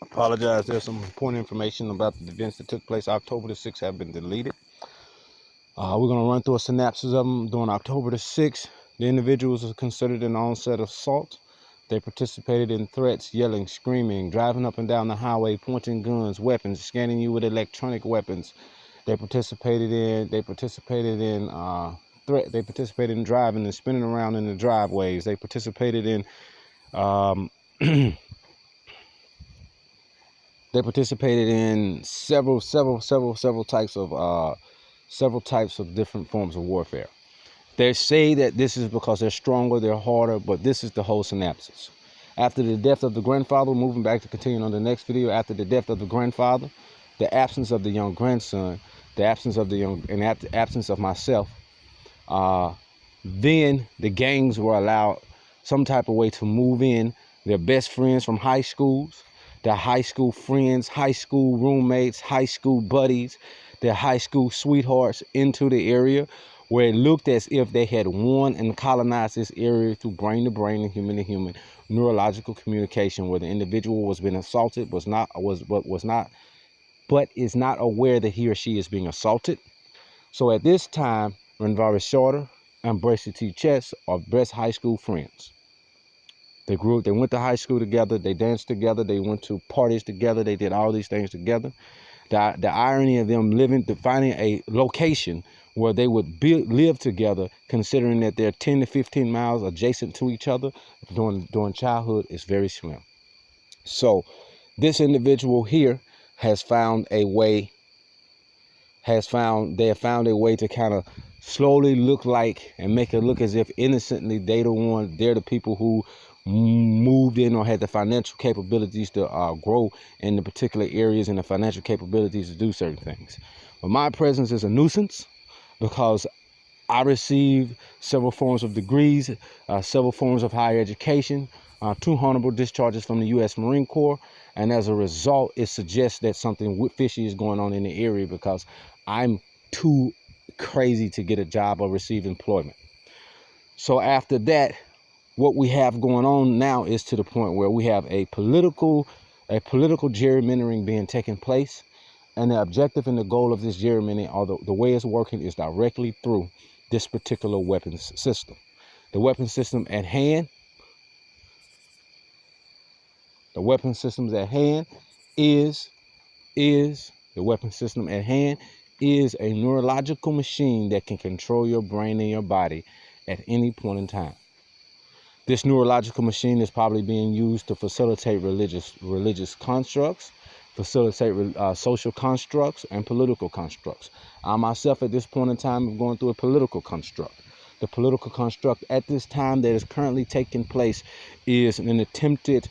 Apologize, there's some important information about the events that took place October the 6th have been deleted. We're going to run through a synopsis of them. During October the 6th, the individuals are considered an onset assault. They participated in threats, yelling, screaming, driving up and down the highway, pointing guns, weapons, scanning you with electronic weapons. They participated in driving and spinning around in the driveways. They participated in um, several types of different forms of warfare. They say that this is because they're stronger, they're harder, but this is the whole synopsis. After the death of the grandfather, moving back to continuing on the next video, after the death of the grandfather, the absence of the young grandson, the absence of the absence of myself, then the gangs were allowed some type of way to move in their best friends from high schools, their high school friends, high school roommates, high school buddies, their high school sweethearts into the area, where it looked as if they had won and colonized this area through brain to brain and human to human neurological communication, where the individual was being assaulted, but is not aware that he or she is being assaulted. So at this time, Renvara Shorter and Bracy T. Chess are best high school friends. They went to high school together, they danced together, they went to parties together, they did all these things together. The irony of them finding a location where they would live together, considering that they're 10 to 15 miles adjacent to each other during childhood, is very slim. So this individual here has found a way to kind of slowly look like and make it look as if innocently they're the people who moved in or had the financial capabilities to grow in the particular areas and the financial capabilities to do certain things. But my presence is a nuisance because I received several forms of degrees, several forms of higher education, 2 honorable discharges from the U.S. Marine Corps, and as a result, it suggests that something fishy is going on in the area because I'm too crazy to get a job or receive employment. So after that, what we have going on now is to the point where we have a political gerrymandering being taken place, and the objective and the goal of this gerrymandering, or the way it's working, is directly through this particular weapons system. The weapon systems at hand is a neurological machine that can control your brain and your body at any point in time. This neurological machine is probably being used to facilitate religious constructs, facilitate social constructs, and political constructs. I myself at this point in time am going through a political construct. The political construct at this time that is currently taking place is an attempted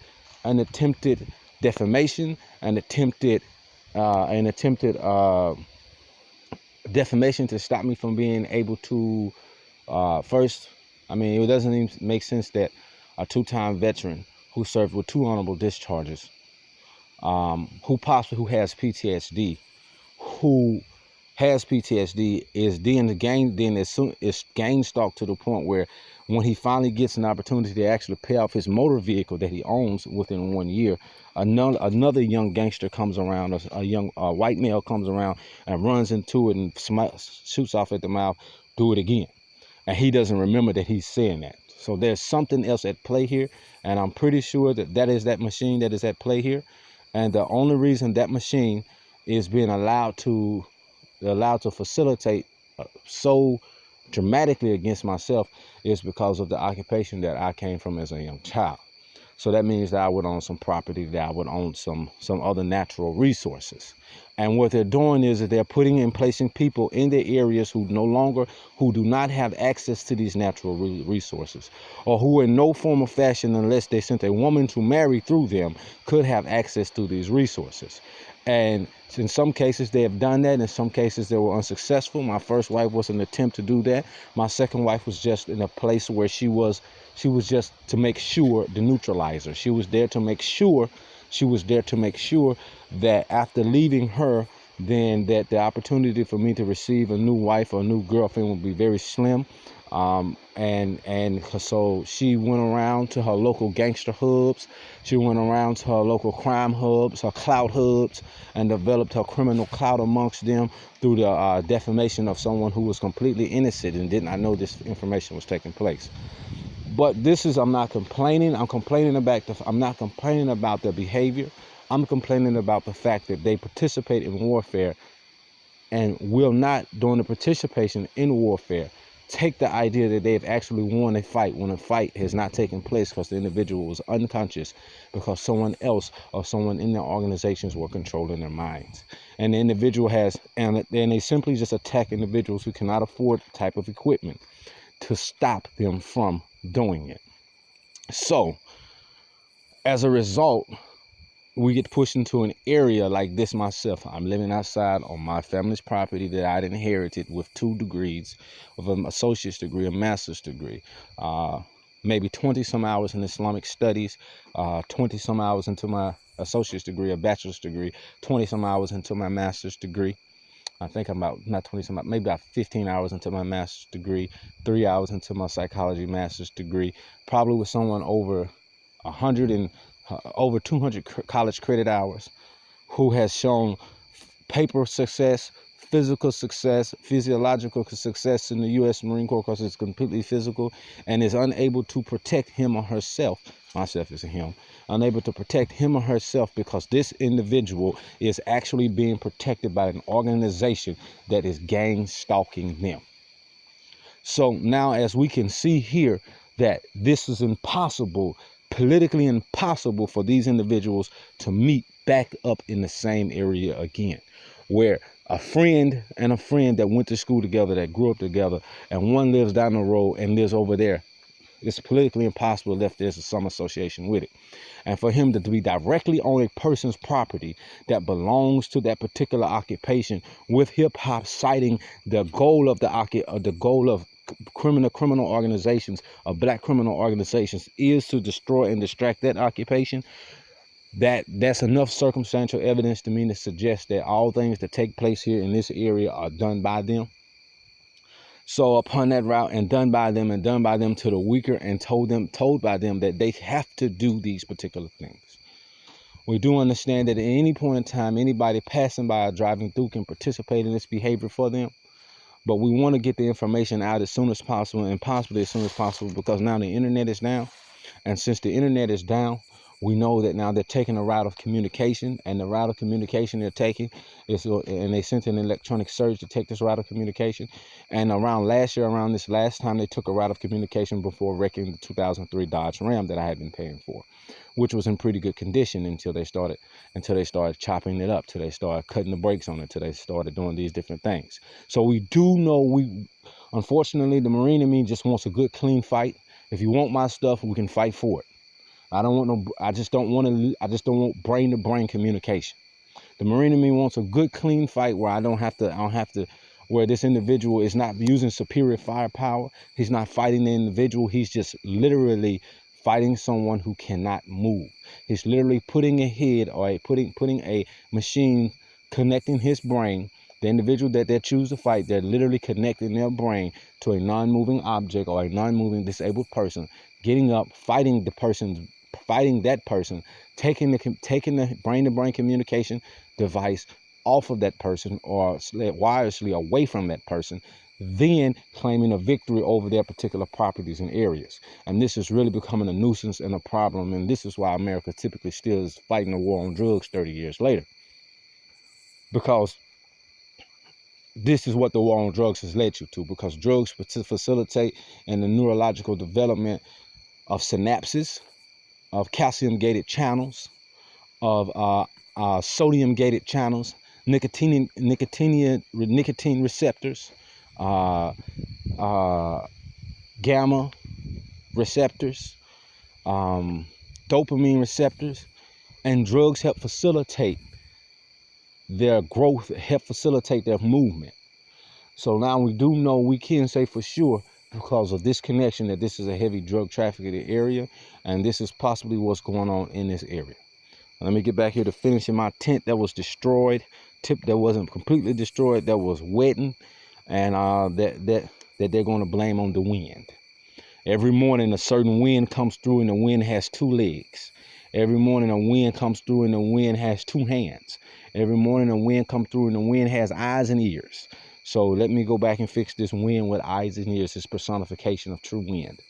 defamation, an attempted defamation to stop me from being able to first. I mean, it doesn't even make sense that a 2-time veteran who served with 2 honorable discharges, who has PTSD, is gang stalked to the point where when he finally gets an opportunity to actually pay off his motor vehicle that he owns within 1 year, another young gangster comes around, a young white male comes around and runs into it and shoots off at the mouth, do it again. And he doesn't remember that he's saying that. So there's something else at play here, and I'm pretty sure that is that machine that is at play here. And the only reason that machine is being allowed to facilitate so dramatically against myself is because of the occupation that I came from as a young child. So that means that I would own some property, that I would own some other natural resources. And what they're doing is that they're putting and placing people in the areas who do not have access to these natural resources, or who in no form or fashion, unless they sent a woman to marry through them, could have access to these resources. And in some cases they have done that. In some cases they were unsuccessful. My first wife was an attempt to do that. My second wife was just in a place where she was just to make sure, the neutralizer. She was there to make sure that after leaving her, then that the opportunity for me to receive a new wife or a new girlfriend would be very slim. And so she went around to her local gangster hubs. She went around to her local crime hubs, her clout hubs, and developed her criminal clout amongst them through the defamation of someone who was completely innocent and did not know this information was taking place. But this is, I'm not complaining. I'm not complaining about their behavior. I'm complaining about the fact that they participate in warfare and will not, during the participation in warfare, take the idea that they've actually won a fight when a fight has not taken place because the individual was unconscious because someone else or someone in their organizations were controlling their minds. And the individual and they simply just attack individuals who cannot afford the type of equipment to stop them from doing it. So, as a result, we get pushed into an area like this myself. I'm living outside on my family's property that I'd inherited with 2 degrees, with an associate's degree, a master's degree, maybe 20 some hours in Islamic studies, 20 some hours into my associate's degree, a bachelor's degree, 20 some hours into my master's degree. I think I'm about, not 20 some, maybe about 15 hours into my master's degree, 3 hours into my psychology master's degree, probably with someone over 100 and over 200 college credit hours, who has shown paper success, physical success, physiological success in the U.S. Marine Corps because it's completely physical, and is unable to protect him or herself. Myself is a him. Unable to protect him or herself because this individual is actually being protected by an organization that is gang stalking them. So now, as we can see here, that this is impossible, politically impossible for these individuals to meet back up in the same area again, where a friend and a friend that went to school together, that grew up together, and one lives down the road and lives over there, it's politically impossible if there's some association with it. And for him to be directly on a person's property that belongs to that particular occupation, with hip hop citing the goal of the goal of criminal organizations, of black criminal organizations, is to destroy and distract that occupation, that's enough circumstantial evidence to me to suggest that all things that take place here in this area are done by them. So upon that route, and done by them to the weaker, and told by them that they have to do these particular things. We do understand that at any point in time, anybody passing by or driving through can participate in this behavior for them. But we want to get the information out as soon as possible, and possibly as soon as possible, because now the internet is down. And since the internet is down, we know that now they're taking a route of communication, and the route of communication they're taking is, and they sent an electronic surge to take this route of communication. And around this last time, they took a route of communication before wrecking the 2003 Dodge Ram that I had been paying for, which was in pretty good condition until they started chopping it up, till they started cutting the brakes on it, till they started doing these different things. So we do know, unfortunately, the Marine in me just wants a good, clean fight. If you want my stuff, we can fight for it. I just don't want brain to brain communication. The Marine in me wants a good, clean fight where I don't have to, where this individual is not using superior firepower. He's not fighting the individual. He's just literally fighting someone who cannot move. He's literally putting a head, or putting a machine, connecting his brain. The individual that they choose to fight, they're literally connecting their brain to a non-moving object or a non-moving disabled person, getting up, fighting that person, taking the brain-to-brain communication device off of that person, or wirelessly away from that person, then claiming a victory over their particular properties and areas. And this is really becoming a nuisance and a problem. And this is why America typically still is fighting the war on drugs 30 years later. Because this is what the war on drugs has led you to, because drugs facilitate in the neurological development of synapses, of calcium-gated channels, of sodium-gated channels, nicotine receptors, gamma receptors, dopamine receptors, and drugs help facilitate their growth, help facilitate their movement. So now we do know, we can say for sure, because of this connection, that this is a heavy drug trafficking area, and this is possibly what's going on in this area. Let me get back here to finishing my tent that was destroyed, that wasn't completely destroyed, that was wetting, and that they're going to blame on the wind. Every morning a certain wind comes through and the wind has two legs. Every morning a wind comes through and the wind has two hands. Every morning a wind comes through and the wind has eyes and ears. So let me go back and fix this wind with eyes and ears, this personification of true wind.